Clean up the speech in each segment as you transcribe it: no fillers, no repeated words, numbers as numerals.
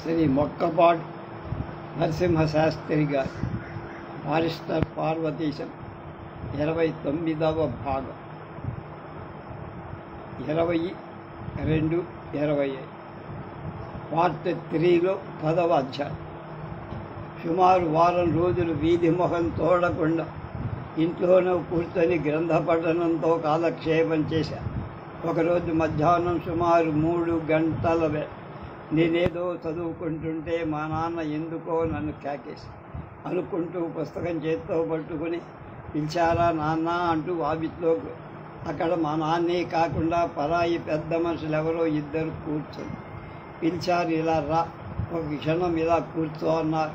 శ్రీ మొక్కపాటి నరసింహశాస్త్రి గారి బారిస్టర్ పార్వతీశం 29వ భాగం 20-2-25 పార్ట్ 3లో 10వ అధ్యాయం. సుమారు వారం రోజులు వీధి మొహం తోడకుండా ఇంట్లోనూ కూర్చొని గ్రంథ పఠనంతో కాలక్షేపం చేశాను. ఒకరోజు మధ్యాహ్నం సుమారు 3 గంటల వేళ నేనేదో చదువుకుంటుంటే మా నాన్న ఎందుకో నన్ను కేకేసి అనుకుంటూ పుస్తకం చేత్తో పట్టుకుని పిలిచారా నాన్న అంటూ వాబిట్లో. అక్కడ మా నాన్నే కాకుండా పరాయి పెద్ద మనుషులు ఎవరో ఇద్దరు కూర్చొని పిలిచారు. ఇలా రా, ఒక క్షణం ఇలా కూర్చో అన్నారు.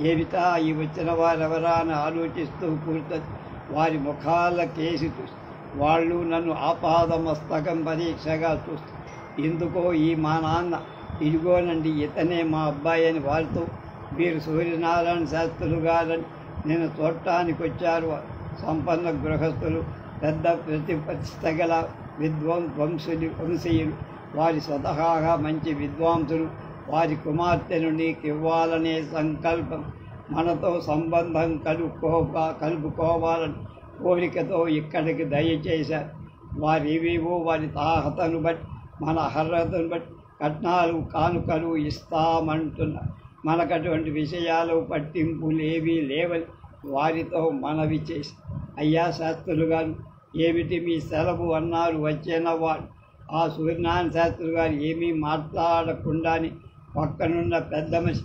ఏమిటా ఈ వచ్చిన వారెవరా అని ఆలోచిస్తూ కూర్చొని వారి ముఖాల కేసి చూస్తూ వాళ్ళు నన్ను ఆపాదమస్తకం పరీక్షగా చూస్తూ ఎందుకో ఈ మా నాన్న ఇదిగోనండి ఇతనే మా అబ్బాయి అని వారితో వీరు సూర్యనారాయణ శాస్త్రులు గారని నేను చూడటానికి వచ్చారు. సంపన్న గృహస్థులు, పెద్ద ప్రతిష్ట గల వంశీయులు, వారి స్వతహాగా మంచి విద్వాంసులు. వారి కుమార్తెను నీకు ఇవ్వాలనే సంకల్పం, మనతో సంబంధం కలుపుకోవాలని కోరికతో ఇక్కడికి దయచేశారు. వారివేవో వారి తాహతను బట్టి మన అర్హతను బట్టి కట్నాలు కానుకలు ఇస్తామంటున్నారు. మనకటువంటి విషయాలు పట్టింపులేవీ లేవని వారితో మనవి చేసి, అయ్యా శాస్త్రులు గారు ఏమిటి మీ సెలవు అన్నారు వచ్చిన వాడు. ఆ సూర్యనారాయణ శాస్త్రులు గారు ఏమీ మాట్లాడకుండానే పక్కనున్న పెద్ద మనిషి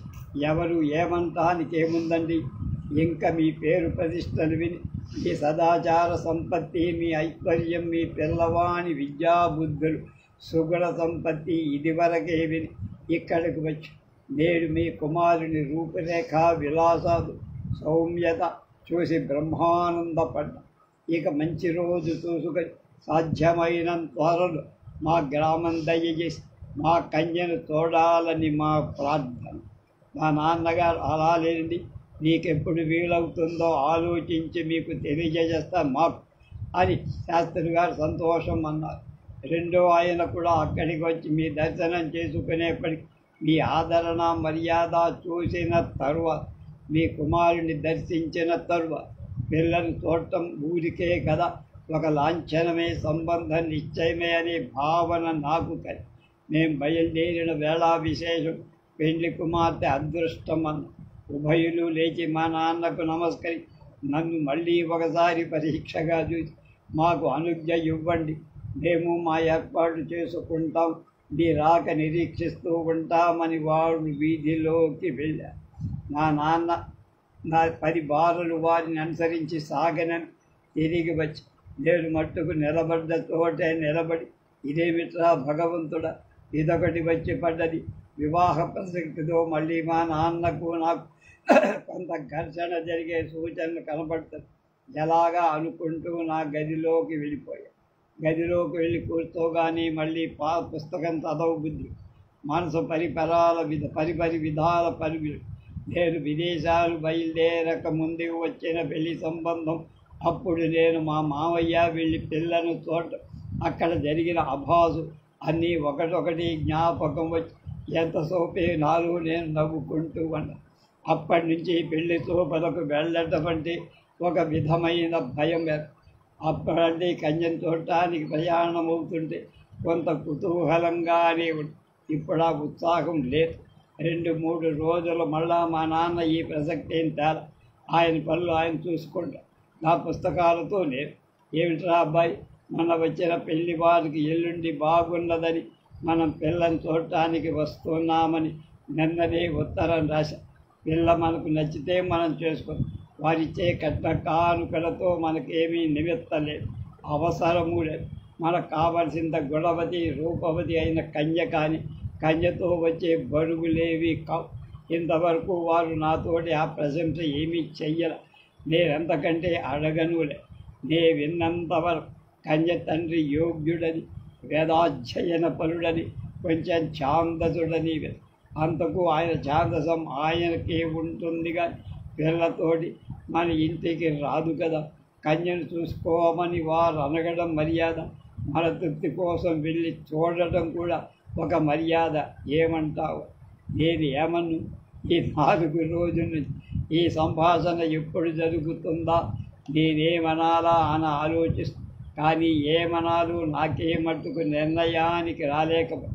ఎవరు ఏమంటానికి ఏముందండి, ఇంకా మీ పేరు ప్రతిష్టలు విని మీ సదాచార సంపత్తి, మీ ఐశ్వర్యం, మీ పిల్లవాని విద్యాబుద్ధులు, సుగుణ సంపత్తి ఇదివరకే విని ఇక్కడికి వచ్చి నేడు మీ కుమారుని రూపురేఖ విలాసాలు సౌమ్యత చూసి బ్రహ్మానందపడ్డా. ఇక మంచి రోజు చూసుకొని సాధ్యమైన త్వరలో మా గ్రామం దయచేసి మా కన్యను చూడాలని మా ప్రార్థన. మా నాన్నగారు అలా లేనిది నీకెప్పుడు వీలవుతుందో ఆలోచించి మీకు తెలియజేస్తా మాకు అని శాస్త్రి గారు సంతోషం అన్నారు. రెండో ఆయన కూడా అక్కడికి వచ్చి మీ దర్శనం చేసుకునేప్పటికీ మీ ఆదరణ మర్యాద చూసిన తరువాత, మీ కుమారుని దర్శించిన తరువాత పిల్లలు చూడటం ఊరికే కదా, ఒక లాంఛనమే, సంబంధం నిశ్చయమే అనే భావన నాకు కలిగి మేము బయలుదేరిన వేళా విశేషం పెండ్లి కుమార్తె అదృష్టం అన్న. ఉభయులు లేచి మా నాన్నకు నమస్కరి నన్ను మళ్ళీ ఒకసారి పరీక్షగా చూసి మాకు అనుజ్ఞ ఇవ్వండి, మేము మా ఏర్పాటు చేసుకుంటాం, మీ రాక నిరీక్షిస్తూ ఉంటామని వాడు వీధిలోకి వెళ్ళారు. మా నాన్న నా 10 బారులు వారిని అనుసరించి సాగనని తిరిగి వచ్చి నేను మట్టుకు నిలబడ్డ చోటే నిలబడి ఇదేమిట్రా భగవంతుడా ఇదొకటి వచ్చి పడ్డది. వివాహ ప్రసక్తితో మళ్ళీ మా నాన్నకు నాకు కొంత ఘర్షణ జరిగే సూచనలు కనబడుతుంది. ఎలాగా అనుకుంటూ నా గదిలోకి వెళ్ళిపోయాను. గదిలోకి వెళ్ళి కూర్చోగానే మళ్ళీ పుస్తకం చదవ బుద్ధి, మనసు పరిపరి విధాల పరుగులు. నేను విదేశాలు బయలుదేరక ముందు వచ్చిన పెళ్లి సంబంధం. అప్పుడు నేను మా మామయ్య వెళ్ళి పిల్లను చూడటం, అక్కడ జరిగిన అభాసు అన్నీ ఒకటొకటి జ్ఞాపకం వచ్చి ఎంతసేపే నాలో నేను నవ్వుకుంటూ ఉన్నా. అప్పటి నుంచి పెళ్లి చూపలకు వెళ్ళటం అంటే ఒక విధమైన భయం. అప్పుడంటే కన్యను చూడటానికి ప్రయాణం అవుతుంటే కొంత కుతూహలంగానే ఉంది. ఇప్పుడు ఆ ఉత్సాహం లేదు. 2-3 రోజులు మళ్ళా మా నాన్న ఈ ప్రసక్తి ఏం తేడా, ఆయన పనులు ఆయన చూసుకుంటా, నా పుస్తకాలతో నేను ఏమిట్రా అబ్బాయి మన వచ్చిన పెళ్లి వారికి ఎల్లుండి బాగున్నదని మనం పిల్లని చూడటానికి వస్తున్నామని నిన్ననే ఉత్తరం రాశా. పిల్ల మనకు నచ్చితే మనం చేసుకుని వారిచ్చే కట్న కానుకలతో మనకేమీ నిమిత్తలేదు, అవసరము లేదు. మనకు కావలసిన గుణవతి రూపవతి అయిన కన్య కానీ కన్యతో వచ్చే బరువులేవి కావు. ఇంతవరకు వారు నాతోటి ఆ ప్రశంస ఏమీ చెయ్యల. నేనెంతకంటే అడగనులే. నే విన్నంతవరకు కన్య తండ్రి యోగ్యుడని, వేదాధ్యయన పరుడని, కొంచెం ఛాందసుడని. అంతకు ఆయన ఛాందసం ఆయనకే ఉంటుంది కానీ పిల్లతోటి మన ఇంటికి రాదు కదా. కన్యను చూసుకోమని వారు అనగడం మర్యాద, మన తృప్తి కోసం వెళ్ళి చూడటం కూడా ఒక మర్యాద. ఏమంటావు? నేను ఏమన్ను? ఈ 4 రోజుల నుంచి ఈ సంభాషణ ఎప్పుడు జరుగుతుందా, నేనేమనాలా అని కానీ ఏమనాలో నాకే మట్టుకు నిర్ణయానికి రాలేకపో.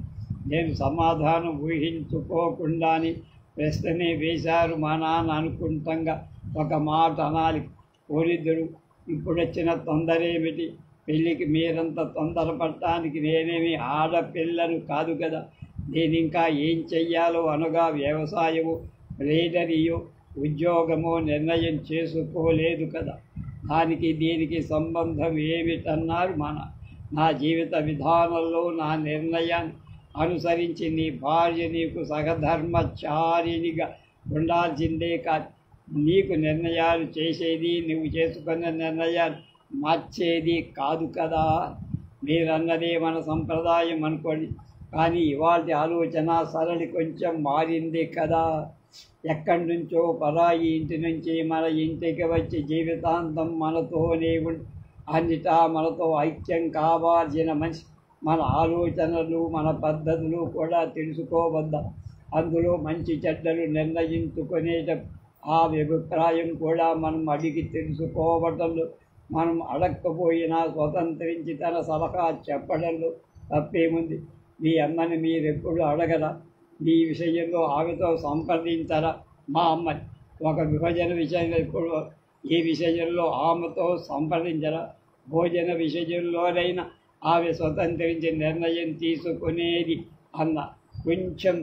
నేను సమాధానం ఊహించుకోకుండానే ప్రశ్ననే వేశారు మా నాన్న అనుకుంటంగా. ఒక మాట అనాలి, పోలిద్దరు ఇప్పుడొచ్చిన తొందరేమిటి? పెళ్ళికి మీరంత తొందరపడటానికి నేనేమి ఆడపిల్లను కాదు కదా. నేనింకా ఏం చెయ్యాలో అనగా వ్యవసాయమో రేడరియో ఉద్యోగమో నిర్ణయం చేసుకోలేదు కదా. దానికి దీనికి సంబంధం ఏమిటన్నారు నా జీవిత విధానంలో నా నిర్ణయాన్ని అనుసరించి నీ భార్య నీకు సహధర్మచారినిగా ఉండాల్సిందే కాదు. నీకు నిర్ణయాలు చేసేది, నువ్వు చేసుకున్న నిర్ణయాలు మార్చేది కాదు కదా. మీరన్నదే మన సంప్రదాయం అనుకోండి, కానీ ఇవాళ ఆలోచన సరళి కొంచెం మారింది కదా. ఎక్కడి నుంచో పరాయి ఇంటి నుంచి మన ఇంటికి వచ్చి జీవితాంతం మనతోనే అన్నిటా మనతో ఐక్యం కావాల్సిన మనిషి మన ఆలోచనలు మన పద్ధతులు కూడా తెలుసుకోవద్దా? అందులో మంచి చెడ్డలు నిర్ణయించుకునేటప్పుడు ఆ అభిప్రాయం కూడా మనం అడిగి తెలుసుకోవటంలో, మనం అడగకపోయినా స్వతంత్రించి తన సలహా చెప్పడంలో తప్పేముంది? మీ అమ్మని మీరెప్పుడు అడగరా? మీ విషయంలో ఆమెతో సంప్రదించరా? మా అమ్మని ఒక విభజన విషయంలో ఎప్పుడు ఈ విషయంలో ఆమెతో సంప్రదించరా? భోజన విషయంలోనైనా ఆమె స్వతంత్రించి నిర్ణయం తీసుకునేది అన్న కొంచెం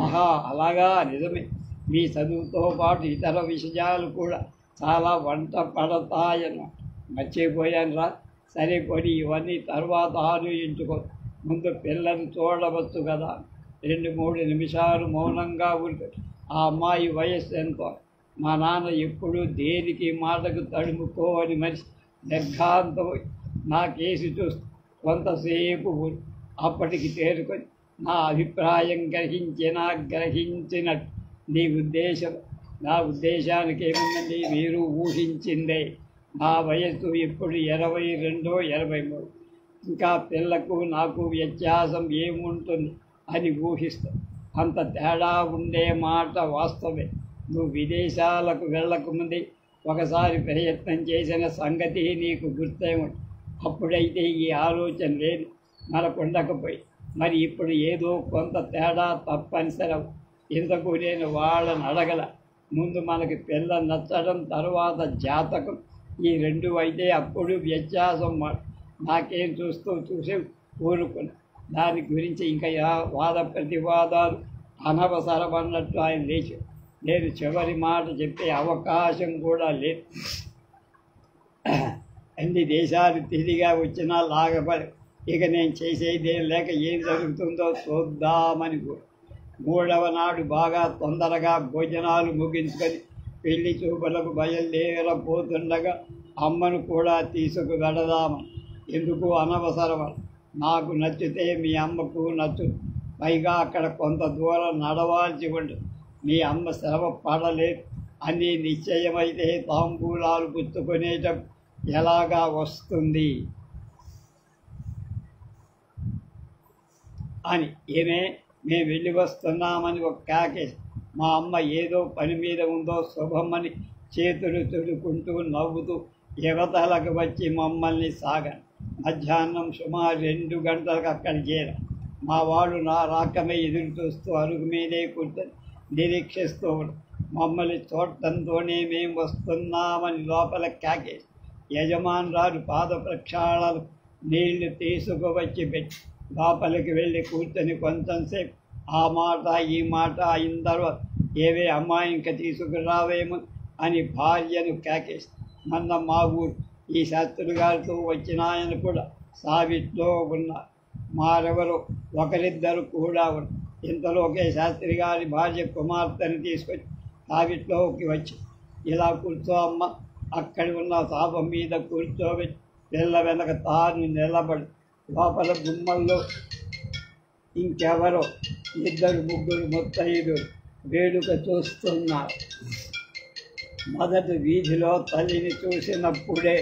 ఆహా, అలాగా, నిజమే. మీ చదువుతో పాటు ఇతర విషయాలు కూడా చాలా వంట పడతాయన్నమాట. మర్చిపోయాను రా. సరే కొని ఇవన్నీ తర్వాత ఆలోచించుకో. ముందు పిల్లలు చూడవచ్చు కదా. 2-3 నిమిషాలు మౌనంగా ఉంటుంది. ఆ అమ్మాయి వయస్సు ఎంతో? మా నాన్న ఎప్పుడు దేనికి మాటకు తడుముకోని మనిషి. నిర్ఘాంతం నా కేసు చూస్తూ కొంతసేపు అప్పటికి తేరుకొని నా అభిప్రాయం గ్రహించినట్టు నీ ఉద్దేశం. నా ఉద్దేశానికి ఏముందండి? మీరు ఊహించిందే. నా వయస్సు ఇప్పుడు 22, 23. ఇంకా పిల్లకు నాకు వ్యత్యాసం ఏముంటుంది అని ఊహిస్తాం. అంత తేడా ఉండే మాట వాస్తవే. నువ్వు విదేశాలకు వెళ్ళకముందే ఒకసారి ప్రయత్నం చేసిన సంగతి నీకు గుర్తే ఉంటుంది. అప్పుడైతే ఈ ఆలోచన లేదు, మనకుండకపోయి. మరి ఇప్పుడు ఏదో కొంత తేడా తప్పనిసరి. ఇంతకు నేను వాళ్ళని అడగల. ముందు మనకి పిల్ల నచ్చడం, తర్వాత జాతకం, ఈ 2 అయితే అప్పుడు వ్యత్యాసం. నాకేం చూసి ఊరుకున్నా. దాని గురించి ఇంకా వాద ప్రతివాదాలు అనవసరం అన్నట్టు ఆయన లేచి, నేను చివరి మాట చెప్పే అవకాశం కూడా లేదు. అన్ని దేశాలు తిరిగా వచ్చినా లాగపడి ఇక నేను చేసేదేం లేక ఏం జరుగుతుందో చూద్దామని. 3వ నాడు బాగా తొందరగా భోజనాలు ముగించుకొని పెళ్లి చూపులకు బయలుదేరపోతుండగా అమ్మను కూడా తీసుకువెడదామని. ఎందుకు అనవసరం? నాకు నచ్చితే మీ అమ్మకు నచ్చు. పైగా అక్కడ కొంత దూరం నడవాల్సి ఉంటుంది. మీ అమ్మ శ్రమ పడలేదు. అన్నీ నిశ్చయమైతే తాంబూలాలు పుచ్చుకునేటప్పుడు ఎలాగా వస్తుంది అని. మేము వెళ్ళి వస్తున్నామని ఒక కేకేసి, మా అమ్మ ఏదో పని మీద ఉందో శుభమ్మని చేతులు తుడుకుంటూ నవ్వుతూ యువతలకు వచ్చి మమ్మల్ని సాగాను. మధ్యాహ్నం సుమారు 2 గంటలకు అక్కడ చేరా. మా వాడు నా రాకమే ఎదురు చూస్తూ అరుగు మీదే కూర్చొని నిరీక్షిస్తూ మమ్మల్ని చూడటంతోనే మేము వస్తున్నామని లోపల కేకేసి యజమానురాలు పాద ప్రక్షాళనలు నీళ్లు తీసుకువచ్చి పెట్టి లోపలికి వెళ్ళి కూర్చొని కొంచెంసేపు ఆ మాట ఈ మాట అయిన తర్వాత ఏవే అమ్మాయి ఇంకా తీసుకురావేమో అని భార్యను కేకేసి, మొన్న మా ఊరు ఈ శాస్త్రి గారితో వచ్చిన ఆయన కూడా సావిట్లో ఉన్నారు. మారెవరో ఒకరిద్దరు కూడా ఉన్నారు. ఇంతలోకే శాస్త్రి గారి భార్య కుమార్తెను తీసుకొచ్చి సావిట్లోకి వచ్చి, ఇలా కూర్చో అమ్మ. అక్కడ ఉన్న సాపం మీద కూర్చోబెట్టి పిల్ల వెనక తాను నిలబడి లోపల గుమ్మల్లో ఇంకెవరో 2-3 ముత్తైదులు వేడుక చూస్తున్నారు. మొదటి వీధిలో తల్లిని చూసినప్పుడే